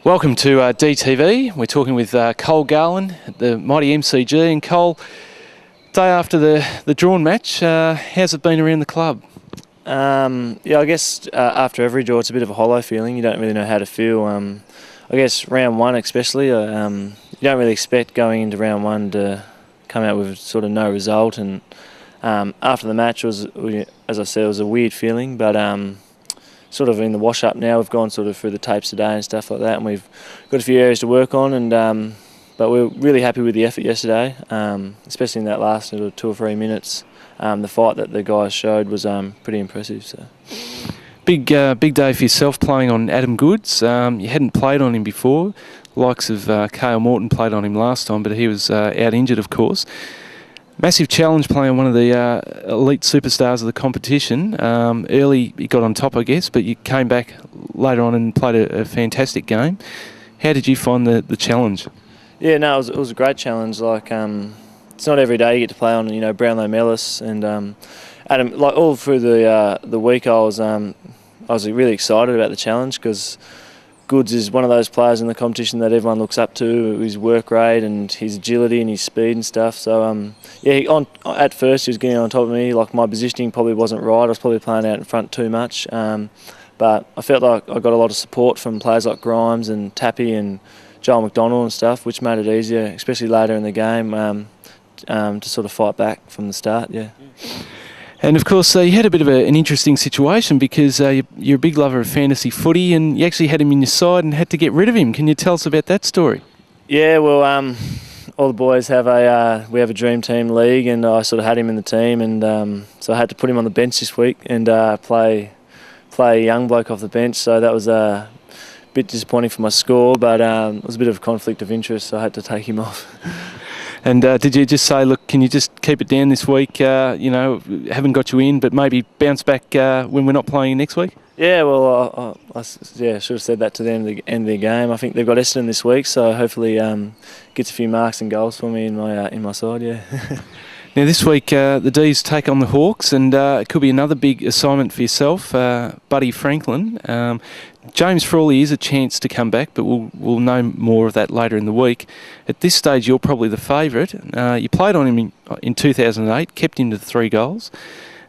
Welcome to DTV. We're talking with Col Garland at the mighty MCG. And Col, day after the drawn match, how's it been around the club? Yeah, I guess after every draw it's a bit of a hollow feeling. You don't really know how to feel. I guess round one especially, you don't really expect going into round one to come out with sort of no result. And after the match, was, as I said, it was a weird feeling, but sort of in the wash-up now. We've gone sort of through the tapes today and stuff like that, and we've got a few areas to work on. And but we're really happy with the effort yesterday, especially in that last sort of 2 or 3 minutes. The fight that the guys showed was pretty impressive. So big day for yourself playing on Adam Goods. You hadn't played on him before. The likes of Cale Morton played on him last time, but he was out injured, of course. Massive challenge playing one of the elite superstars of the competition. Early he got on top, I guess, but you came back later on and played a fantastic game. How did you find the challenge? Yeah, no, it was a great challenge. Like, it's not every day you get to play on, Brownlow Mellis and Adam. Like all through the week, I was really excited about the challenge because Goods is one of those players in the competition that everyone looks up to, his work rate and his agility and his speed and stuff. So yeah, at first he was getting on top of me. Like my positioning probably wasn't right. I was probably playing out in front too much. But I felt like I got a lot of support from players like Grimes and Tappy and Joel McDonald and stuff, which made it easier, especially later in the game, to sort of fight back from the start. Yeah. And of course, you had a bit of an interesting situation because you're a big lover of fantasy footy, and you actually had him in your side and had to get rid of him. Can you tell us about that story? Yeah, well, all the boys have we have a dream team league, and I sort of had him in the team, and so I had to put him on the bench this week and play a young bloke off the bench. So that was a bit disappointing for my score, but it was a bit of a conflict of interest, so I had to take him off. And did you just say, look, can you just keep it down this week? Haven't got you in, but maybe bounce back when we're not playing next week? Yeah, well, I should have said that to them at the end of the game. I think they've got Essendon this week, so hopefully gets a few marks and goals for me in my side. Yeah. Now this week the D's take on the Hawks, and it could be another big assignment for yourself, Buddy Franklin. James Frawley is a chance to come back, but we'll know more of that later in the week. At this stage, you're probably the favourite. You played on him in 2008, kept him to 3 goals.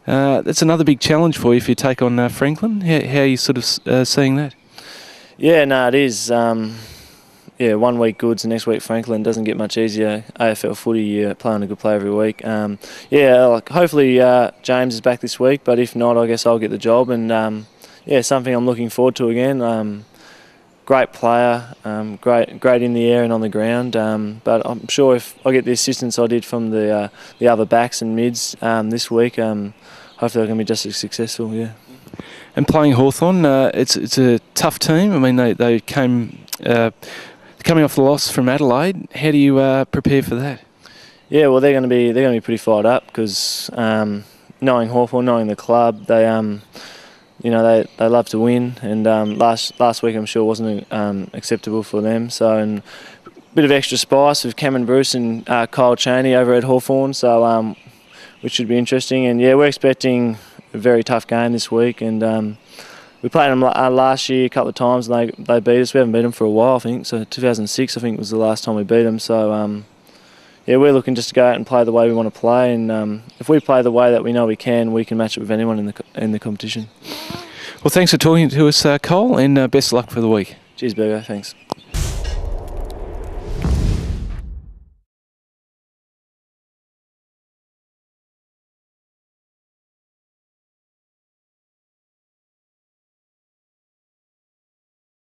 That's another big challenge for you if you take on Franklin. How are you sort of seeing that? Yeah, no, it is. 1 week Goods and next week Franklin. Doesn't get much easier. AFL footy, playing a good play every week. Hopefully James is back this week, but if not, I guess I'll get the job. And something I'm looking forward to again. Great player, great in the air and on the ground. But I'm sure if I get the assistance I did from the other backs and mids this week, hopefully I can be just as successful. Yeah. And playing Hawthorn, it's a tough team. I mean, they came coming off the loss from Adelaide. How do you prepare for that? Yeah, well, they're going to be pretty fired up because knowing Hawthorn, knowing the club, they love to win, and last week I'm sure wasn't acceptable for them. So, and a bit of extra spice with Cameron Bruce and Kyle Chaney over at Hawthorn, so which should be interesting. And yeah, we're expecting a very tough game this week, and we played them last year a couple of times, and they beat us. We haven't beat them for a while, I think. So 2006, I think, was the last time we beat them. So we're looking just to go out and play the way we want to play, and if we play the way that we know we can match it with anyone in the competition. Well, thanks for talking to us, Cole, and best of luck for the week. Cheers, Burgo. Thanks.